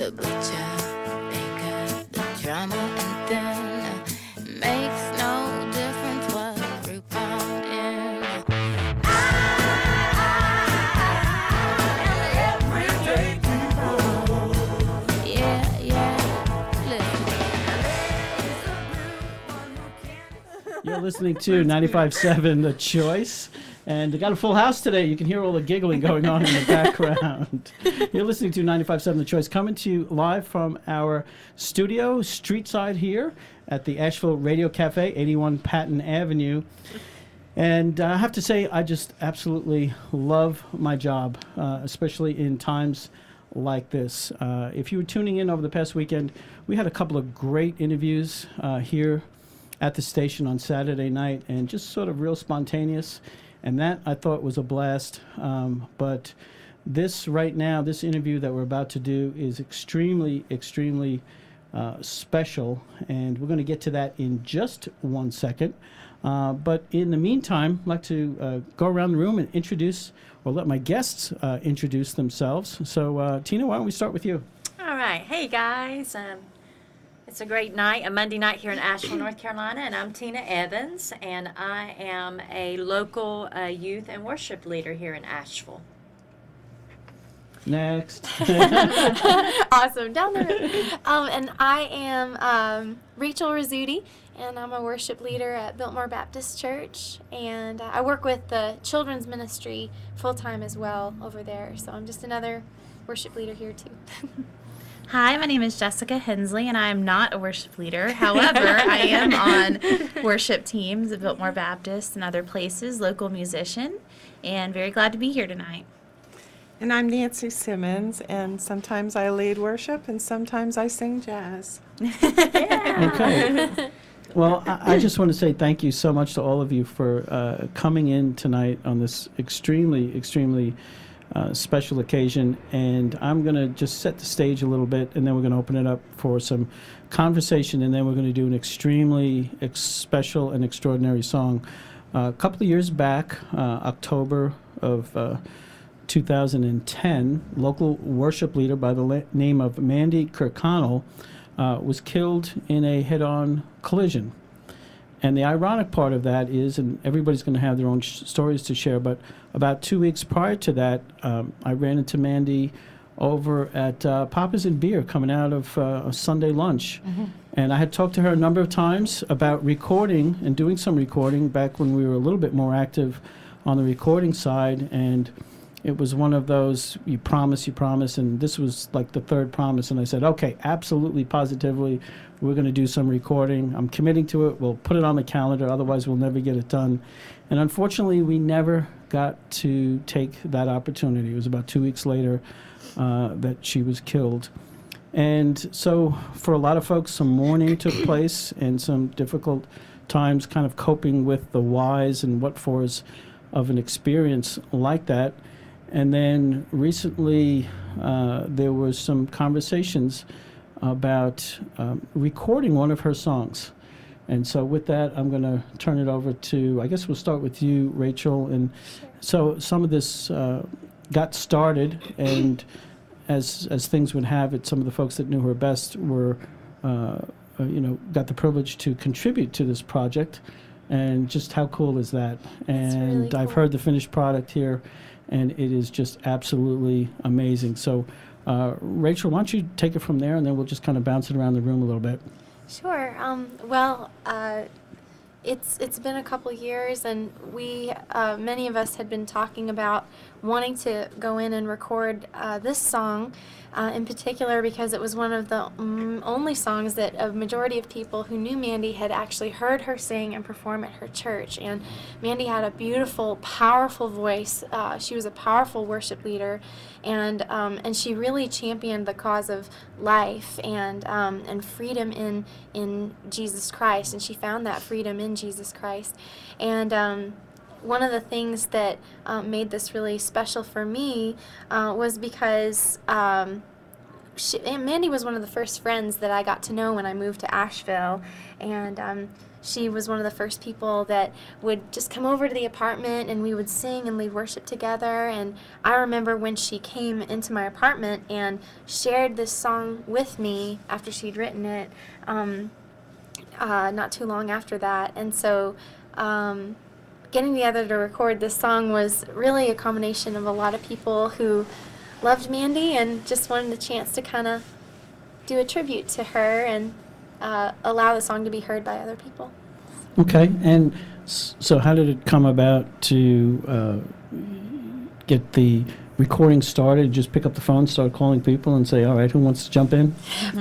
the butcher, baker, the drummer, and then makes no difference what group I'm in. I am everyday people. Yeah. You're listening to 95.7 The Choice. And we got a full house today. You can hear all the giggling going on in the background. You're listening to 95.7 The Choice, coming to you live from our studio, street side here at the Asheville Radio Cafe, 81 Patton Avenue. And I have to say, I just absolutely love my job, especially in times like this. If you were tuning in over the past weekend, we had a couple of great interviews here at the station on Saturday night, and just sort of real spontaneous. And that I thought was a blast. But this right now, this interview that we're about to do is extremely, extremely special. And we're going to get to that in just 1 second. But in the meantime, I'd like to go around the room and introduce, or let my guests introduce themselves. So Tina, why don't we start with you? All right. Hey, guys. It's a great night, a Monday night here in Asheville, North Carolina, and I'm Tina Evans, and I am a local youth and worship leader here in Asheville. Next. Awesome. Down the road. And I am Rachel Rizzuti, and I'm a worship leader at Biltmore Baptist Church, and I work with the children's ministry full-time as well over there, so I'm just another worship leader here too. Hi, my name is Jessica Hensley, and I am not a worship leader. However, I am on worship teams at Biltmore Baptist and other places, local musician, and very glad to be here tonight. And I'm Nancy Simmons, and sometimes I lead worship, and sometimes I sing jazz. Okay. Well, I just want to say thank you so much to all of you for coming in tonight on this extremely, extremely special occasion, and I'm going to just set the stage a little bit, and then we're going to open it up for some conversation, and then we're going to do an extremely special and extraordinary song. A couple of years back, October of 2010, local worship leader by the name of Mandy Kirkconnell was killed in a head-on collision. And the ironic part of that is, and everybody's going to have their own stories to share, but about 2 weeks prior to that, I ran into Mandy over at Papa's and Beer coming out of a Sunday lunch. Mm-hmm. And I had talked to her a number of times about recording and doing some recording back when we were a little bit more active on the recording side. And it was one of those, you promise, and this was like the third promise. And I said, okay, absolutely, positively, we're going to do some recording. I'm committing to it. We'll put it on the calendar. Otherwise, we'll never get it done. And unfortunately, we never got to take that opportunity. It was about 2 weeks later that she was killed. And so for a lot of folks, some mourning took place and some difficult times kind of coping with the whys and what fors of an experience like that. And then recently, there was some conversations about recording one of her songs. And so with that, I'm going to turn it over to, I guess we'll start with you, Rachel. And so some of this got started, and as things would have it, some of the folks that knew her best were, got the privilege to contribute to this project. And just how cool is that? And really cool. I've heard the finished product here, and it is just absolutely amazing. So, Rachel, why don't you take it from there, and then we'll just kind of bounce it around the room a little bit. Sure. It's been a couple years, and we many of us had been talking about wanting to go in and record this song in particular because it was one of the only songs that a majority of people who knew Mandy had actually heard her sing and perform at her church. And Mandy had a beautiful, powerful voice. She was a powerful worship leader, and she really championed the cause of life and freedom in Jesus Christ. And she found that freedom in Jesus Christ. And one of the things that made this really special for me was because Aunt Mandy was one of the first friends that I got to know when I moved to Asheville, and she was one of the first people that would just come over to the apartment, and we would sing and lead worship together. And I remember when she came into my apartment and shared this song with me after she'd written it, not too long after that. And so getting together to record this song was really a combination of a lot of people who loved Mandy and just wanted a chance to kind of do a tribute to her and allow the song to be heard by other people. Okay, and so how did it come about to get the recording started? Just pick up the phone, start calling people, and say, all right, who wants to jump in?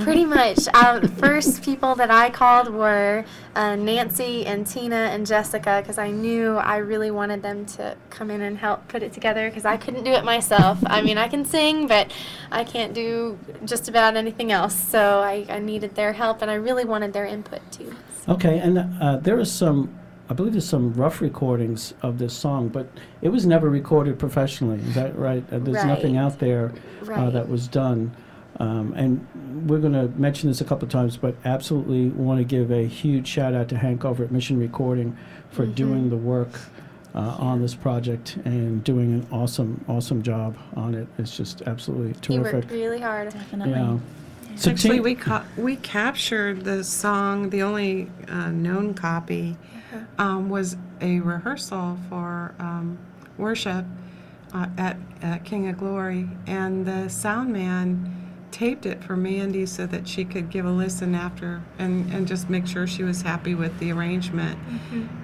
Pretty much. The first people that I called were Nancy and Tina and Jessica, because I knew I really wanted them to come in and help put it together, because I couldn't do it myself. I mean, I can sing, but I can't do just about anything else. So I needed their help, and I really wanted their input too. Okay, and there is I believe there's some rough recordings of this song, but it was never recorded professionally. Is that right? There's nothing out there that was done. And we're going to mention this a couple of times, but absolutely want to give a huge shout out to Hank over at Mission Recording for doing the work on this project and doing an awesome job on it. It's just absolutely terrific. He worked really hard. Definitely. Yeah. So Actually, we captured the song. The only known copy was a rehearsal for worship at King of Glory, and the sound man taped it for Mandy so that she could give a listen after and just make sure she was happy with the arrangement.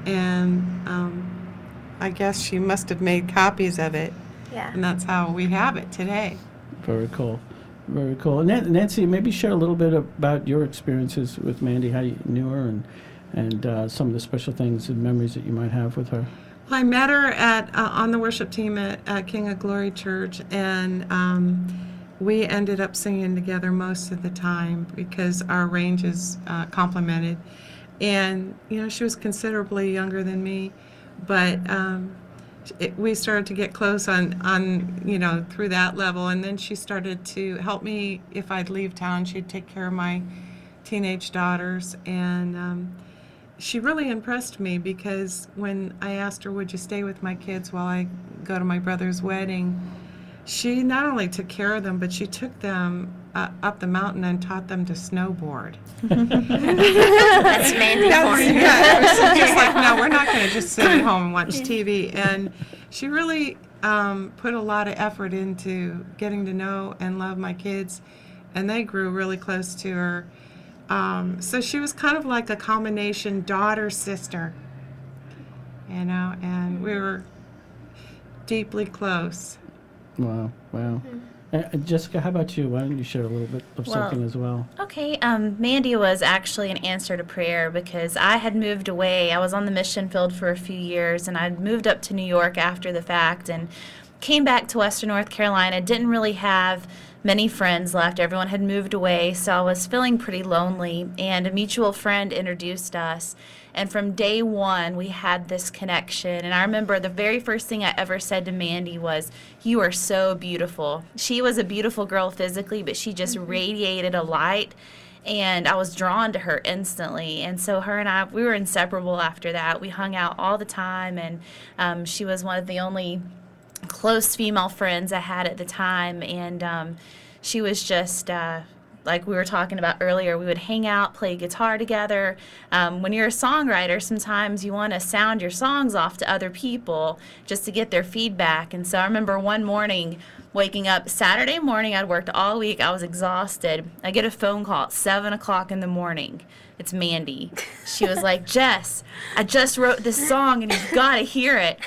And I guess she must have made copies of it, and that's how we have it today. Very cool. Very cool. And Nancy, maybe share a little bit about your experiences with Mandy, how you knew her, and some of the special things and memories that you might have with her. Well, I met her at on the worship team at King of Glory Church, and we ended up singing together most of the time because our ranges complemented. And she was considerably younger than me, but we started to get close on through that level. And then she started to help me if I'd leave town. She'd take care of my teenage daughters, and she really impressed me because when I asked her, would you stay with my kids while I go to my brother's wedding, she not only took care of them, but she took them up the mountain and taught them to snowboard. That's Mandy for you. Yeah, it was just like, no, we're not going to just sit at home and watch TV. And she really put a lot of effort into getting to know and love my kids, and they grew really close to her. So she was kind of like a combination daughter-sister, and we were deeply close. Wow. Jessica, how about you? Why don't you share a little bit of something as well? Okay, Mandy was actually an answer to prayer because I had moved away. I was on the mission field for a few years, and I'd moved up to New York after the fact and came back to Western North Carolina. Didn't really have many friends left. Everyone had moved away, so I was feeling pretty lonely, and a mutual friend introduced us. And from day one, we had this connection. And I remember the very first thing I ever said to Mandy was, "You are so beautiful." She was a beautiful girl physically, but she just radiated a light. And I was drawn to her instantly. And so her and I, we were inseparable after that. We hung out all the time, and she was one of the only close female friends I had at the time. And she was just like we were talking about earlier, we would hang out, play guitar together. When you're a songwriter, sometimes you want to sound your songs off to other people just to get their feedback. And so I remember one morning waking up, Saturday morning, I'd worked all week, I was exhausted. I get a phone call at 7 o'clock in the morning. It's Mandy. She was like, "Jess, I just wrote this song and you've got to hear it."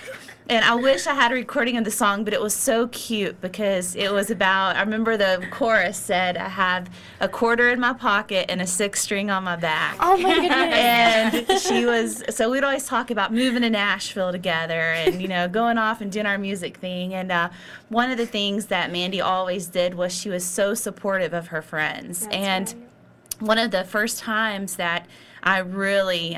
And I wish I had a recording of the song, but it was so cute because it was about, I remember the chorus said, "I have a quarter in my pocket and a 6-string on my back." Oh my goodness. And she was, so we'd always talk about moving to Nashville together and, going off and doing our music thing. And one of the things that Mandy always did was she was so supportive of her friends. That's and right. one of the first times that I really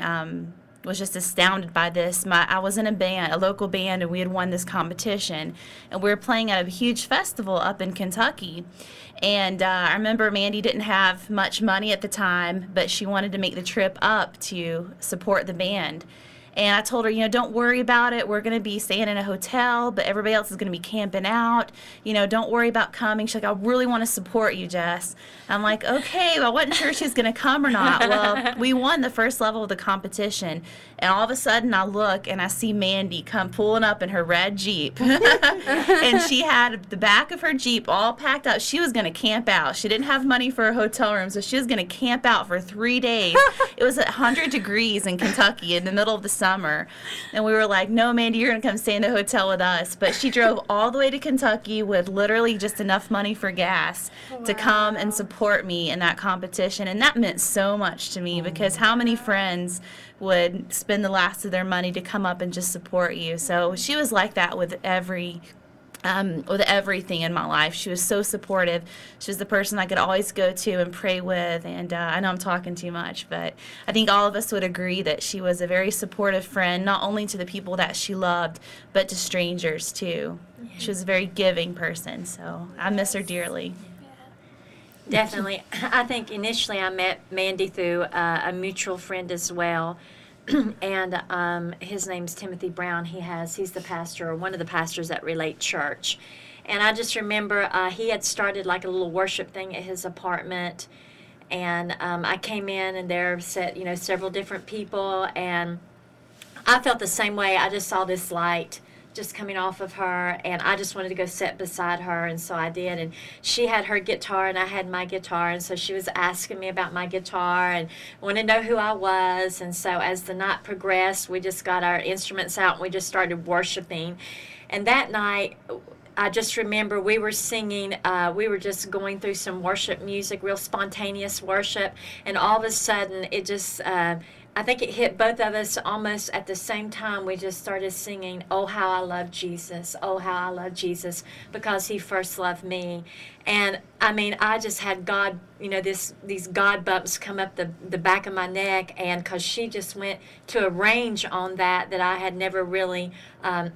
was just astounded by this. I was in a band, a local band, and we had won this competition, and we were playing at a huge festival up in Kentucky. And I remember Mandy didn't have much money at the time, but she wanted to make the trip up to support the band. And I told her, don't worry about it. We're going to be staying in a hotel, but everybody else is going to be camping out. Don't worry about coming. She's like, I really want to support you, Jess. I'm like, okay, well, I wasn't sure she was going to come or not. Well, we won the first level of the competition. And all of a sudden I look and I see Mandy come pulling up in her red Jeep. And she had the back of her Jeep all packed out. She was going to camp out. She didn't have money for a hotel room, so she was going to camp out for 3 days. It was 100 degrees in Kentucky in the middle of the summer. And we were like, no, Mandy, you're going to come stay in the hotel with us. But she drove all the way to Kentucky with literally just enough money for gas to come and support me in that competition. And that meant so much to me, because how many friends would spend the last of their money to come up and just support you? So she was like that with everything in my life. She was so supportive. She was the person I could always go to and pray with. And I know I'm talking too much, but I think all of us would agree that she was a very supportive friend, not only to the people that she loved, but to strangers too. She was a very giving person, so I miss her dearly. Definitely. I think initially I met Mandy through a mutual friend as well. And his name's Timothy Brown. He's the pastor, or one of the pastors at Relate Church. And I just remember he had started like a little worship thing at his apartment. And I came in, and there sat, several different people. And I felt the same way. I just saw this light just coming off of her, and I just wanted to go sit beside her, and so I did. And she had her guitar and I had my guitar, and so she was asking me about my guitar and wanted to know who I was. And so as the night progressed, we just got our instruments out and we just started worshiping. And that night, I just remember we were singing, we were just going through some worship music, real spontaneous worship, and all of a sudden it just I think it hit both of us almost at the same time. We just started singing, "Oh, how I love Jesus. Oh, how I love Jesus, because he first loved me." And I mean, I just had God, these God bumps come up the back of my neck, and because she just went to a range on that I had never really had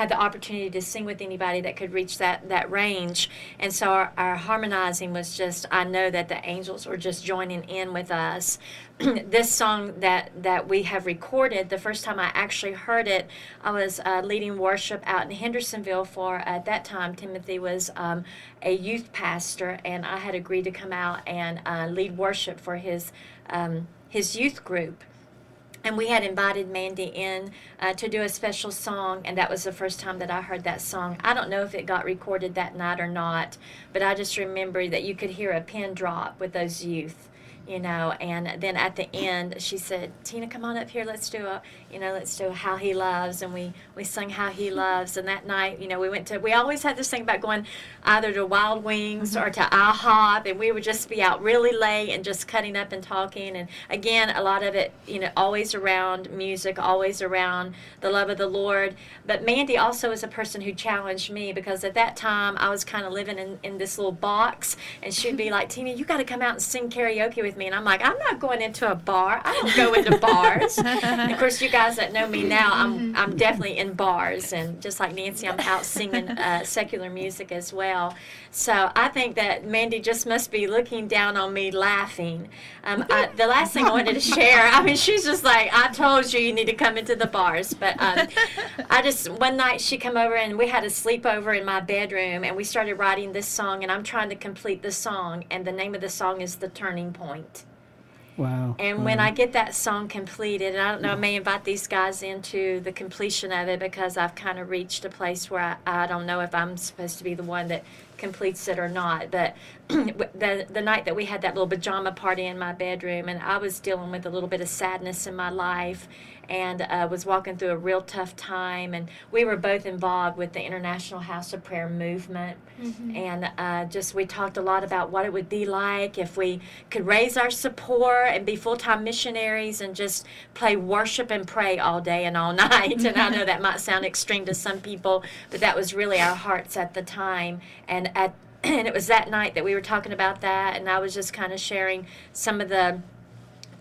the opportunity to sing with anybody that could reach that range. And so our harmonizing was just, I know that the angels were just joining in with us. This song that we have recorded, the first time I actually heard it, I was leading worship out in Hendersonville for, at that time, Timothy was a youth pastor, and I had agreed to come out and lead worship for his youth group. And we had invited Mandy in to do a special song, and that was the first time that I heard that song. I don't know if it got recorded that night or not, but I just remember that you could hear a pin drop with those youth. And then at the end she said, "Tina, come on up here, let's do How He Loves." And we sung How He Loves. And that night, we always had this thing about going either to Wild Wings or to IHOP, and we would just be out really late and just cutting up and talking. And again, a lot of it, always around music, always around the love of the Lord. But Mandy also is a person who challenged me, because at that time I was kind of living in this little box, and she'd be like, "Tina, you got to come out and sing karaoke with me." And I'm like, "I'm not going into a bar. I don't go into bars." And of course, you guys that know me now, I'm definitely in bars, and just like Nancy, I'm out singing secular music as well. So I think that Mandy just must be looking down on me laughing. The last thing I wanted to share, she's just like, "I told you need to come into the bars." But one night she came over and we had a sleepover in my bedroom, and we started writing this song, and I'm trying to complete the song, and the name of the song is The Turning Point. Wow. And when I get that song completed, and I don't know, I may invite these guys into the completion of it, because I've kind of reached a place where I don't know if I'm supposed to be the one that completes it or not. But the night that we had that little pajama party in my bedroom, and I was dealing with a little bit of sadness in my life, and was walking through a real tough time, and we were both involved with the International House of Prayer movement. And we talked a lot about what it would be like if we could raise our support and be full-time missionaries and just play worship and pray all day and all night. And I know that might sound extreme to some people, but that was really our hearts at the time. And it was that night that we were talking about that, and I was just kind of sharing some of the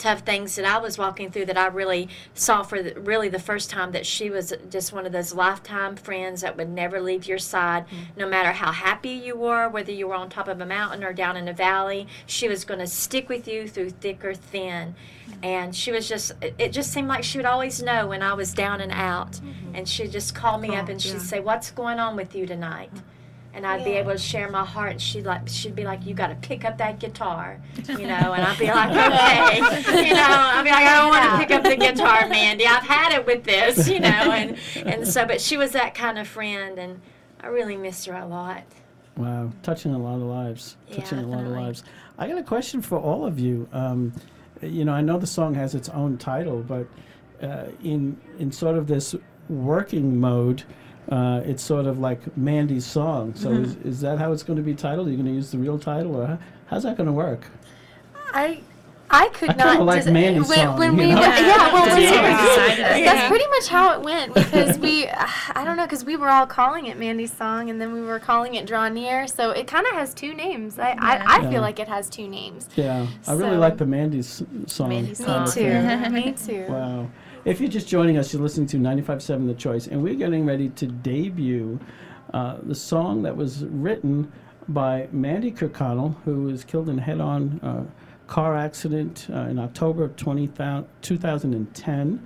tough things that I was walking through that I really saw for really the first time that she was just one of those lifetime friends that would never leave your side, no matter how happy you were, whether you were on top of a mountain or down in a valley. She was going to stick with you through thick or thin. And she was just, it just seemed like she would always know when I was down and out. And she'd just call me up and she'd say, "What's going on with you tonight?" And I'd be able to share my heart. And she'd be like, "You got to pick up that guitar," And I'd be like, "Okay," I'd be like, "I don't want to pick up the guitar, Mandy. I've had it with this," and so, but she was that kind of friend, and I really missed her a lot. Wow, touching a lot of lives. Yeah, Touching a lot of definitely. lives. I got a question for all of you. I know the song has its own title, but in sort of this working mode, it's sort of like Mandy's song. So is that how it's going to be titled? Are you going to use the real title, or how's that going to work? I could I not. kinda like Mandy's song, when you we know? were, yeah, when we Yeah. that's pretty much how it went because I don't know, because we were all calling it Mandy's song and then we were calling it Draw Near, so it kind of has two names. I Yeah. feel like it has two names. Yeah, I really So- like the Mandy's song. Mandy's Me song. too. Me too. Wow. If you're just joining us, you're listening to 95.7 The Choice, and we're getting ready to debut the song that was written by Mandy Kirkconnell, who was killed in a head-on car accident in October of 2010.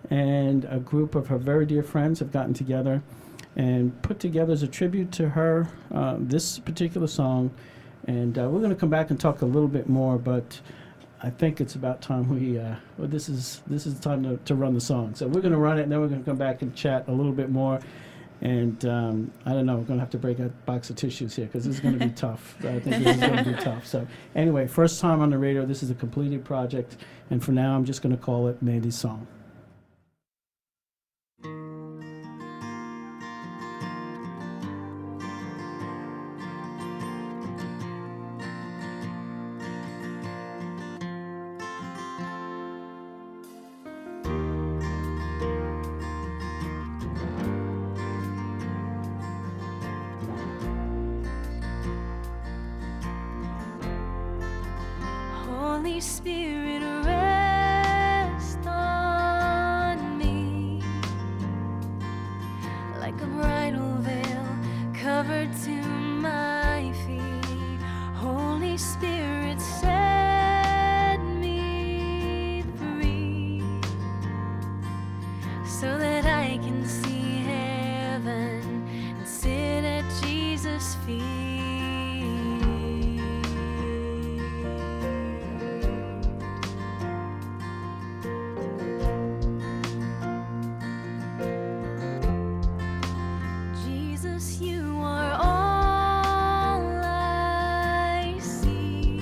And a group of her very dear friends have gotten together and put together as a tribute to her this particular song. And we're going to come back and talk a little bit more, but I think it's about time this is the time to run the song. So we're going to run it, and then we're going to come back and chat a little bit more. And I don't know, we're going to have to break a box of tissues here because this is going to be tough. I think this is going to be tough. So anyway, first time on the radio. This is a completed project. And for now, I'm just going to call it Mandy's Song. Holy Spirit, rest on me like a bridal veil covered to my feet. Holy Spirit, set me free so that I can see heaven and sit at Jesus' feet. Jesus, you are all I see.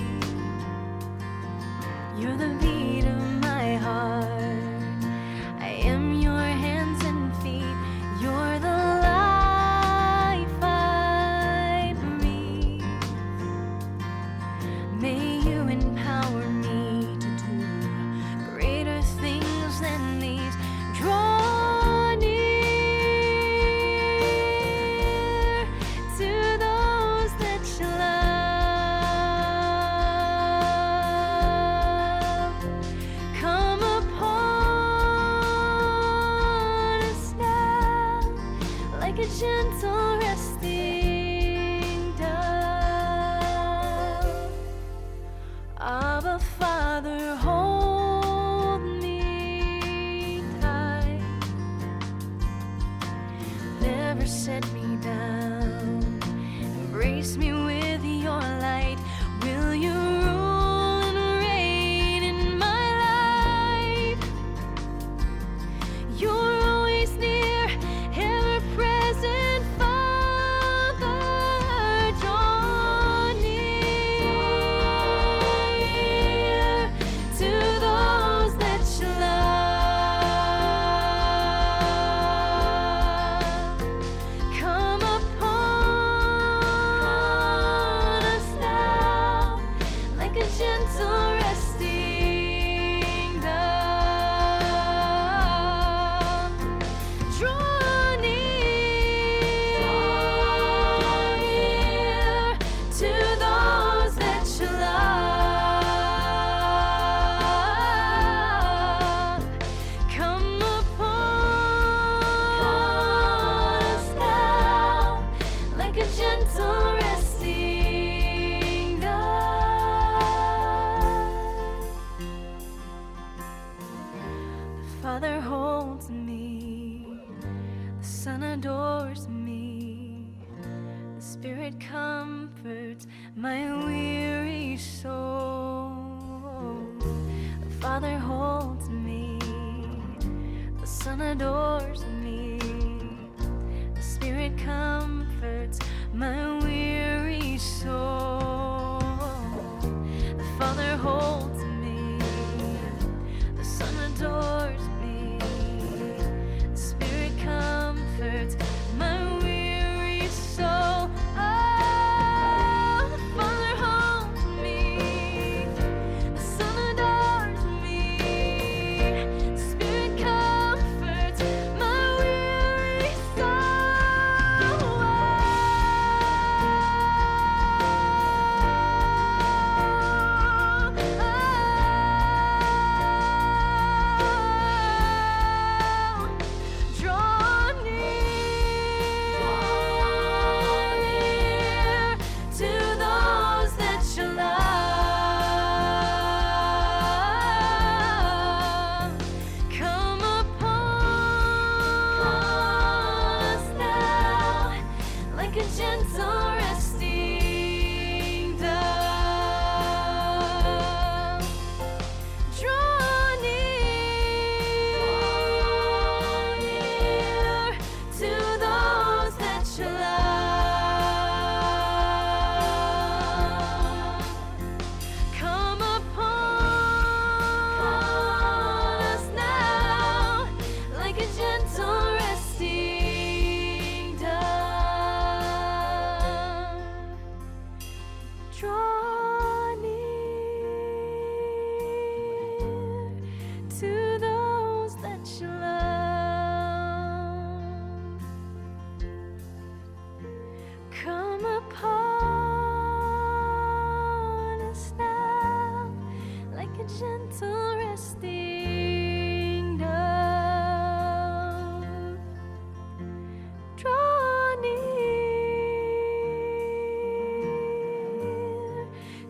weary soul. The Father holds me, the Son adores me, the Spirit comforts my weary soul. The Father holds me, the Son adores me, the Spirit comforts my weary soul. Oh, the Father holds me, the Son adores me, the Spirit comforts my weary soul. Draw near to those that you love. Come upon us now, like a gentle resting dove. Draw near to those that you love. Come upon us now, like a gentle resting dove. Draw near to those that you love. Come upon us now, like a gentle resting dove. Draw near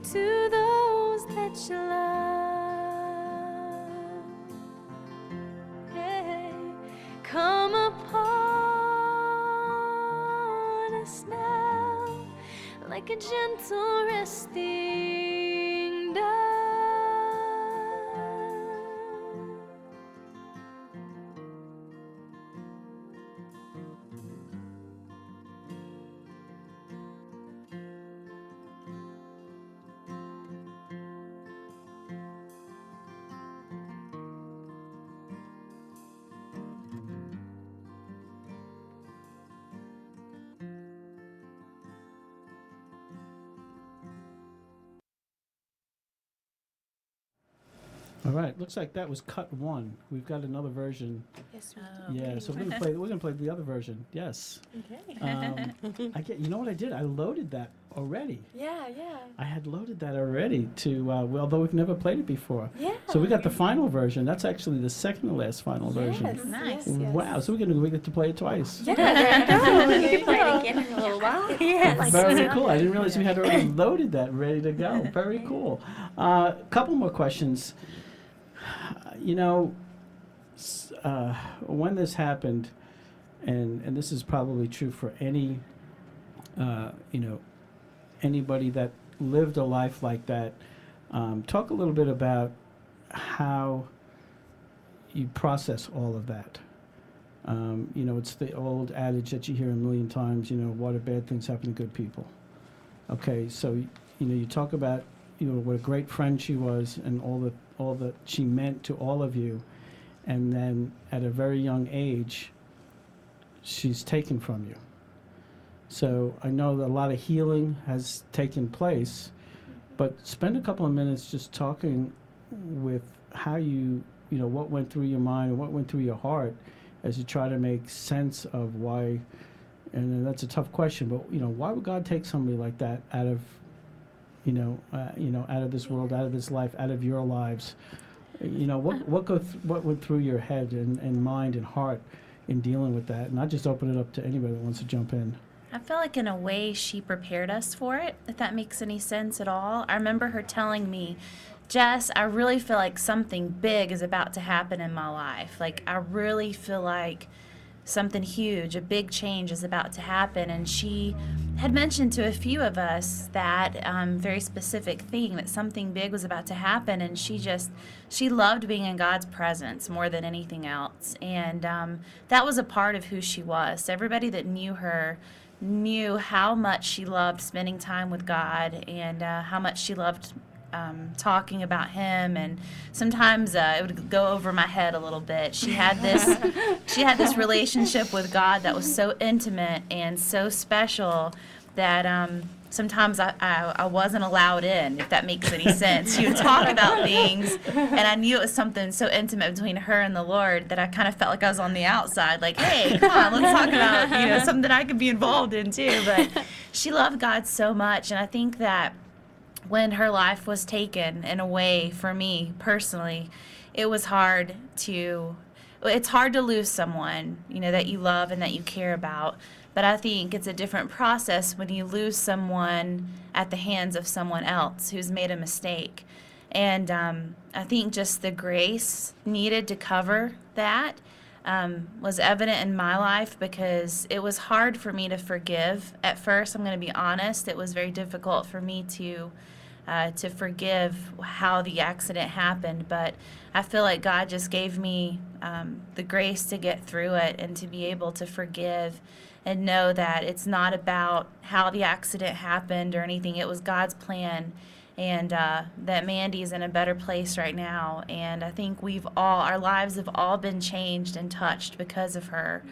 to those that you love. Hey, come upon us now, like a gentle resting dove. All right, looks like that was cut one. We've got another version. Yes, Yeah, so we're gonna play the other version. Yes. Okay. You know what I did? I loaded that already. Yeah. I had loaded that already to, although we've never played it before. Yeah. So we got the final version. That's actually the second to last final version. Yes, Nice. yes, yes. Wow, so we get to play it twice. Yeah, there you go. You can play it again in a little while. Yes. Very cool. I didn't realize we had already loaded that, ready to go. Very cool. Couple more questions. You know, when this happened, and this is probably true for any, anybody that lived a life like that, talk a little bit about how you process all of that. It's the old adage that you hear a million times, why do bad things happen to good people? Okay, so, you talk about, what a great friend she was and all that she meant to all of you. And then at a very young age, she's taken from you. So I know that a lot of healing has taken place, but spend a couple of minutes just talking with how what went through your mind and what went through your heart as you try to make sense of why, and that's a tough question, but why would God take somebody like that out of out of this world, out of this life, out of your lives? What went through your head and mind and heart in dealing with that? And I just open it up to anybody that wants to jump in. I feel like in a way she prepared us for it, if that makes any sense at all. I remember her telling me, Jess, I really feel like something big is about to happen in my life. Like, I really feel like something huge, a big change is about to happen. And she had mentioned to a few of us that very specific thing, that something big was about to happen. And she loved being in God's presence more than anything else. And that was a part of who she was. So everybody that knew her knew how much she loved spending time with God, and how much she loved talking about Him. And sometimes it would go over my head a little bit. She had this relationship with God that was so intimate and so special that sometimes I wasn't allowed in, if that makes any sense. She would talk about things, and I knew it was something so intimate between her and the Lord that I kind of felt like I was on the outside, like, hey, come on, let's talk about something I could be involved in too. But she loved God so much, and I think that when her life was taken in a way, for me personally, it's hard to lose someone, that you love and that you care about. But I think it's a different process when you lose someone at the hands of someone else who's made a mistake. And I think just the grace needed to cover that was evident in my life, because it was hard for me to forgive at first. I'm going to be honest. It was very difficult for me to forgive how the accident happened, but I feel like God just gave me the grace to get through it and to be able to forgive and know that it's not about how the accident happened or anything. It was God's plan, and that Mandy's in a better place right now. And I think our lives have all been changed and touched because of her.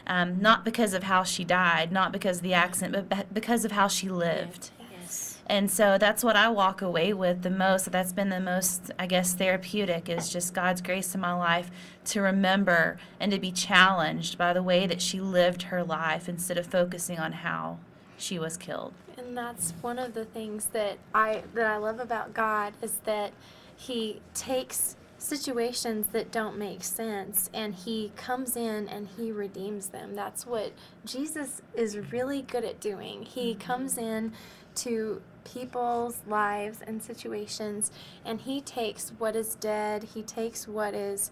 Not because of how she died, not because of the accident, but because of how she lived. Yes. And so that's what I walk away with the most. That's been the most, I guess, therapeutic, is just God's grace in my life to remember and to be challenged by the way that she lived her life instead of focusing on how she was killed. And that's one of the things that I love about God, is that He takes situations that don't make sense and He comes in and He redeems them. That's what Jesus is really good at doing. He comes in to people's lives and situations, and He takes what is dead, He takes what is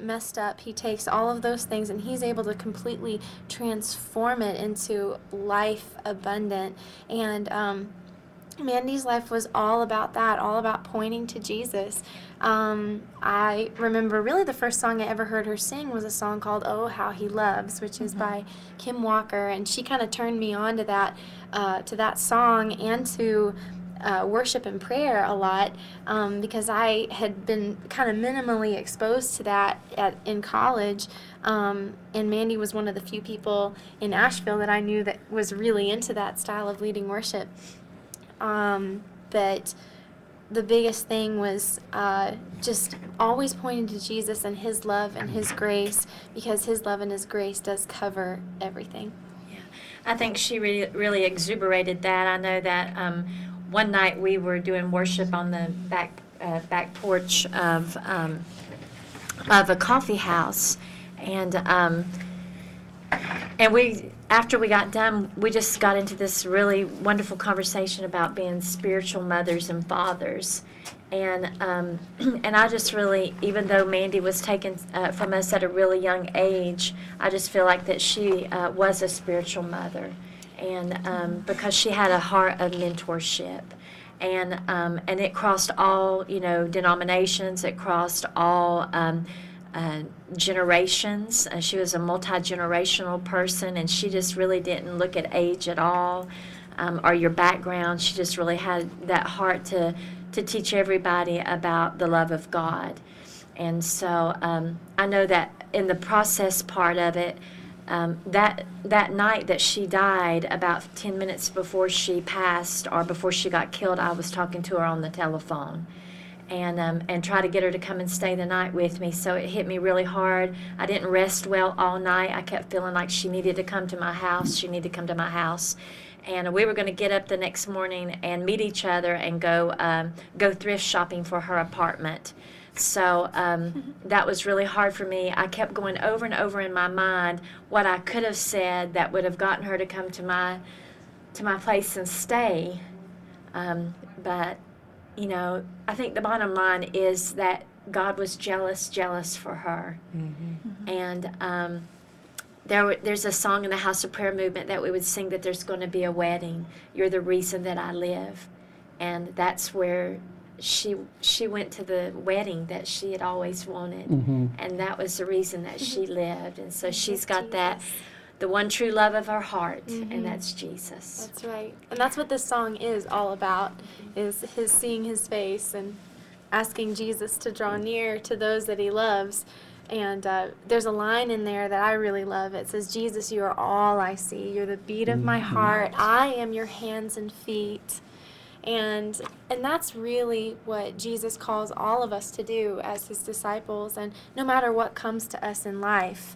messed up, He takes all of those things, and He's able to completely transform it into life abundant. And Mandy's life was all about that, all about pointing to Jesus. I remember really the first song I ever heard her sing was a song called "Oh How He Loves," which is by Kim Walker, and she kind of turned me on to that song and to worship and prayer a lot, because I had been kind of minimally exposed to that in college, and Mandy was one of the few people in Asheville that I knew that was really into that style of leading worship. But the biggest thing was just always pointing to Jesus and His love and His grace, because His love and His grace does cover everything. Yeah, I think she really exuberated that. I know that one night we were doing worship on the back porch of a coffee house, and we, after we got done, we just got into this really wonderful conversation about being spiritual mothers and fathers. And I just really, even though Mandy was taken from us at a really young age, I just feel like that she was a spiritual mother, and because she had a heart of mentorship, and it crossed all denominations, it crossed all generations. She was a multi-generational person, and she just really didn't look at age at all, or your background. She just really had that heart to teach everybody about the love of God. And so I know that in the process part of it, that night that she died, about 10 minutes before she passed or before she got killed, I was talking to her on the telephone, and try to get her to come and stay the night with me. So it hit me really hard. I didn't rest well all night. I kept feeling like she needed to come to my house. She needed to come to my house. And we were going to get up the next morning and meet each other and go thrift shopping for her apartment. So that was really hard for me. I kept going over and over in my mind what I could have said that would have gotten her to come to my place and stay. But I think the bottom line is that God was jealous for her. Mm-hmm. And there's a song in the House of Prayer movement that we would sing that there's going to be a wedding. You're the reason that I live. And that's where she went to the wedding that she had always wanted. And that was the reason that she lived. And so she's got that, the one true love of her heart, and that's Jesus. That's right. And that's what this song is all about, is his seeing his face and asking Jesus to draw near to those that he loves. And there's a line in there that I really love. It says, Jesus, you are all I see. You're the beat of my heart. I am your hands and feet. And that's really what Jesus calls all of us to do as his disciples. And no matter what comes to us in life,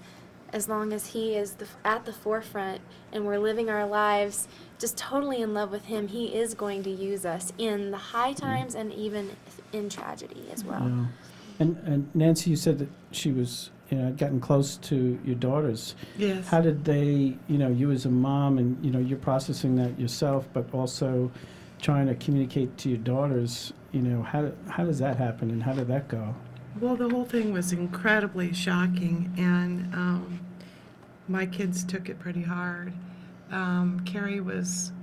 as long as he is at the forefront and we're living our lives just totally in love with him, he is going to use us in the high times and even in tragedy as well. Yeah. And Nancy, you said that she was, getting close to your daughters. Yes. How did they, you as a mom, and you're processing that yourself, but also trying to communicate to your daughters, how does that happen, and how did that go? Well, the whole thing was incredibly shocking, and my kids took it pretty hard. Carrie was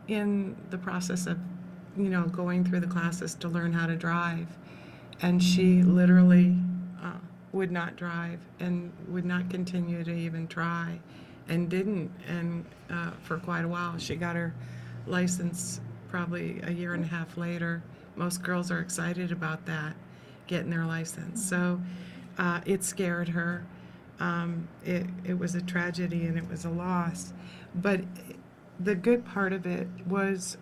in the process of, going through the classes to learn how to drive, and she literally would not drive and would not continue to even try, and didn't. And for quite a while, she got her license probably a year and a half later. Most girls are excited about that, getting their license. So it scared her. It was a tragedy and it was a loss. But the good part of it was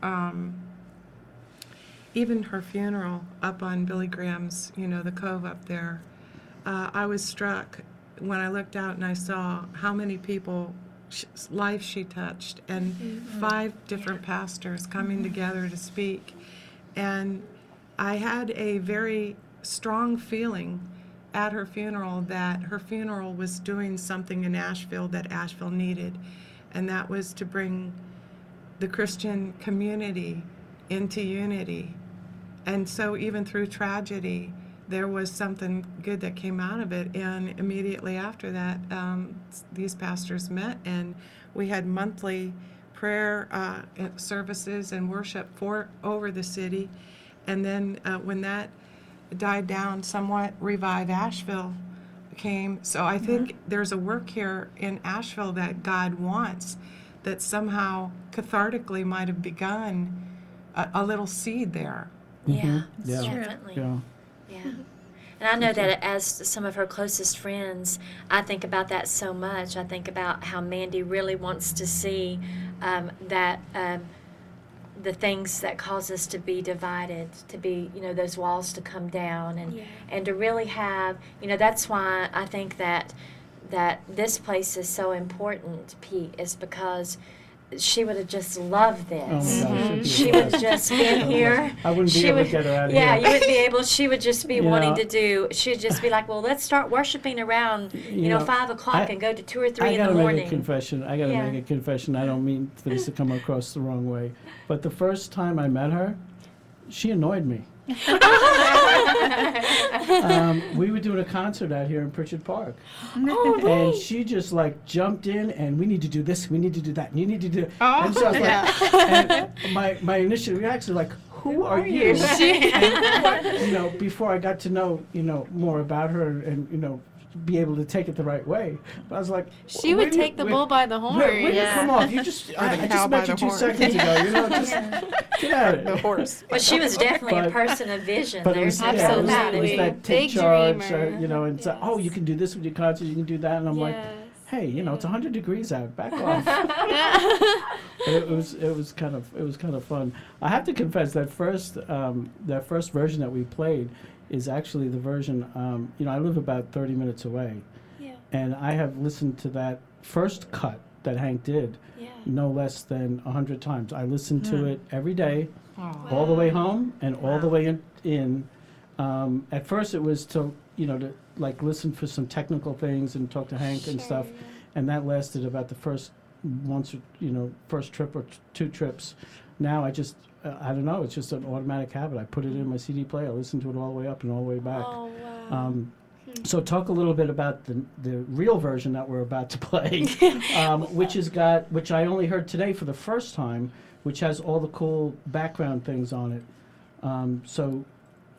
even her funeral up on Billy Graham's, the cove up there. I was struck when I looked out and I saw how many people lives she touched, and 5 different pastors coming together to speak. And I had a very strong feeling at her funeral that her funeral was doing something in Asheville that Asheville needed, and that was to bring the Christian community into unity. And so even through tragedy, there was something good that came out of it. And immediately after that, these pastors met, and we had monthly prayer services and worship over the city. And then when that died down somewhat, Revive Asheville came. So I think there's a work here in Asheville that God wants, that somehow cathartically might have begun a little seed there. Yeah, Yeah. definitely. Yeah. Yeah. And I know that as some of her closest friends, I think about that so much. I think about how Mandy really wants to see that the things that cause us to be divided, to be, those walls to come down, and to really have, that's why I think that this place is so important, Pete, is because she would have just loved this. Oh my gosh, She would have just been here. I wouldn't be able to get her out of Yeah, here. you wouldn't be able. She would just be wanting know, to do. She'd just be like, well, let's start worshiping around, 5 o'clock and go to 2 or 3 in the I gotta morning. make a confession. I gotta make a confession. I don't mean for this to come across the wrong way, but the first time I met her, she annoyed me. We were doing a concert out here in Pritchard Park, and she just jumped in, and we need to do this, we need to do that, and you need to do. And so I was and my initial reaction was who are you? And, before I got to know more about her and be able to take it the right way. But I was like, She would take the bull by the horn. Come on, you just I just met you 2 seconds ago. Just get out of it. The horse. Well, she was definitely a But- person of vision. But it There's was, no yeah, it was, doubt it was about that it. take Big charge, dreamer. and it's you can do this with your concert, you can do that, and I'm like, hey, it's 100 degrees out, back off. But it was kind of fun. I have to confess that first version that we played is actually the version. I live about 30 minutes away, and I have listened to that first cut that Hank did no less than 100 times. I listen to it every day, all the way home and all the way in. At first, it was to listen for some technical things and talk to Hank and stuff, and that lasted about the first first trip or 2 trips. Now I just I don't know. It's just an automatic habit. I put it in my CD player. I listen to it all the way up and all the way back. Oh, wow. So talk a little bit about the real version that we're about to play, which I only heard today for the first time, which has all the cool background things on it.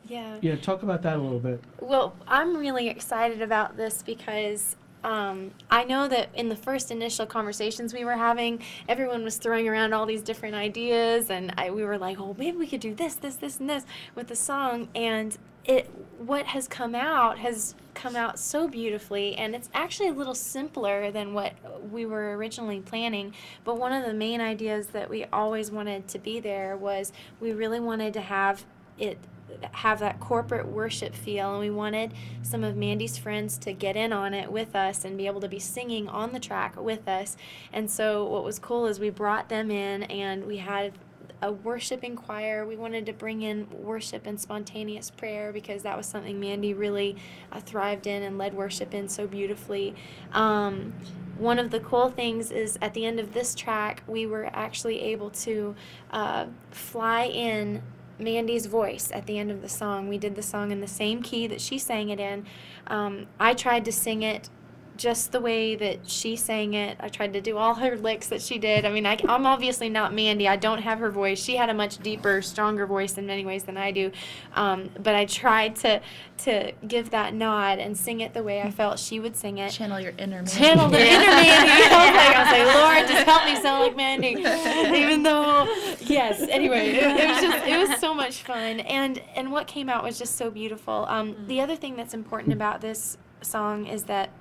Yeah. Talk about that a little bit. Well, I'm really excited about this because I know that in the first initial conversations we were having, everyone was throwing around all these different ideas, and we were like, oh, maybe we could do this, this, this, and this with the song. And what has come out so beautifully, and it's actually a little simpler than what we were originally planning. But one of the main ideas that we always wanted to be there was we really wanted to have that corporate worship feel, and we wanted some of Mandy's friends to get in on it with us and be able to be singing on the track with us. And so what was cool is we brought them in, and we had a worshiping choir. We wanted to bring in worship and spontaneous prayer because that was something Mandy really thrived in and led worship in so beautifully. One of the cool things is at the end of this track, we were actually able to fly in Mandy's voice at the end of the song. We did the song in the same key that she sang it in. I tried to sing it just the way that she sang it. I tried to do all her licks that she did. I mean, I'm obviously not Mandy. I don't have her voice. She had a much deeper, stronger voice in many ways than I do. But I tried to give that nod and sing it the way I felt she would sing it. Channel your inner Mandy. Channel the inner Mandy. I was like, Lord, just help me sound like Mandy. Even though, yes. Anyway, it was so much fun, and what came out was just so beautiful. The other thing that's important about this song is that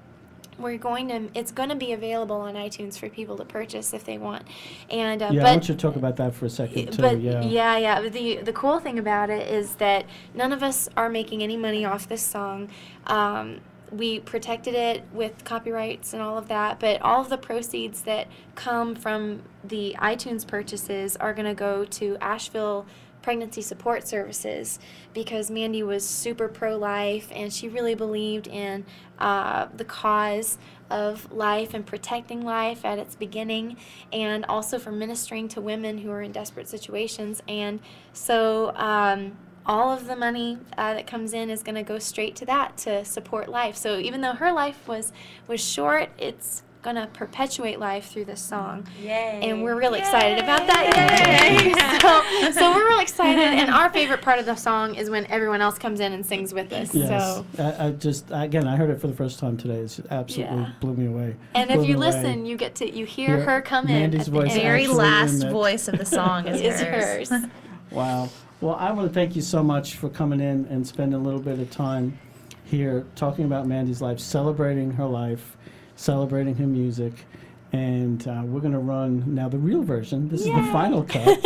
it's going to be available on iTunes for people to purchase if they want. And I want you to talk about that for a second too. The cool thing about it is that none of us are making any money off this song. We protected it with copyrights and all of that, but all of the proceeds that come from the iTunes purchases are going to go to Asheville Pregnancy Support Services, because Mandy was super pro-life and she really believed in the cause of life and protecting life at its beginning, and also for ministering to women who are in desperate situations. And so all of the money that comes in is going to go straight to that, to support life. So even though her life was short, it's going to perpetuate life through this song. Yay. And we're real excited about that. Yay. So we're real excited, and our favorite part of the song is when everyone else comes in and sings with us. Yes. So I heard it for the first time today. It absolutely blew me away. And if you listen, you hear her come Mandy's in. voice. The very last voice of the song is hers. Wow. Well, I want to thank you so much for coming in and spending a little bit of time here talking about Mandy's life, celebrating her life, celebrating her music. And we're going to run now the real version. This is the final cut.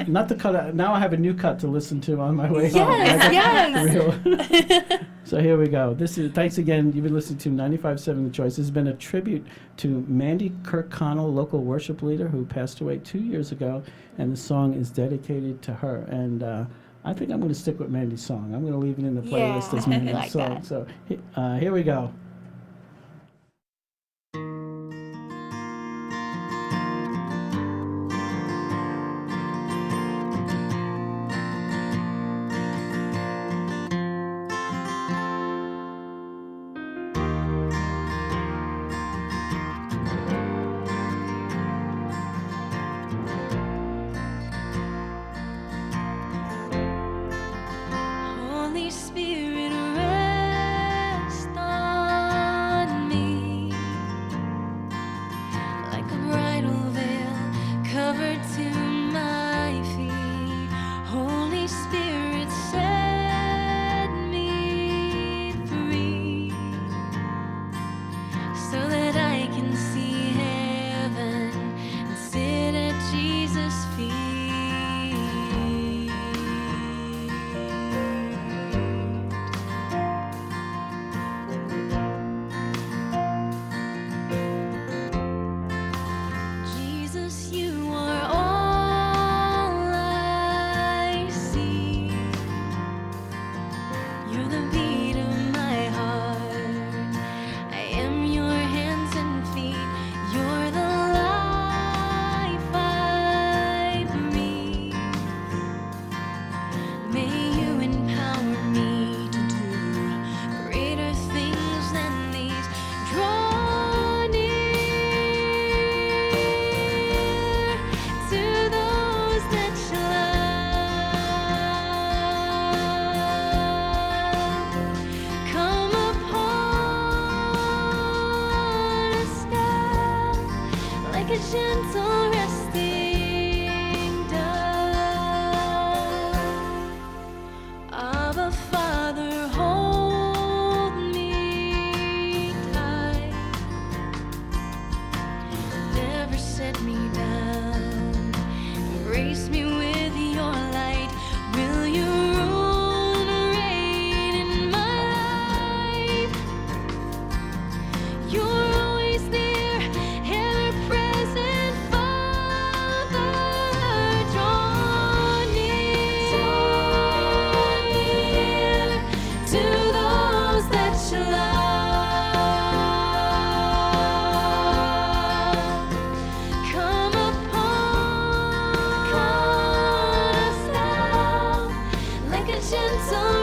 not the cut. Now I have a new cut to listen to on my way home. Yes. So here we go. Thanks again. You've been listening to 95.7 The Choice. This has been a tribute to Mandy Kirkconnell, local worship leader who passed away 2 years ago. And the song is dedicated to her. And I think I'm going to stick with Mandy's song. I'm going to leave it in the playlist as Mandy's like song. that. So here we go. Holy Spirit, rest on passions on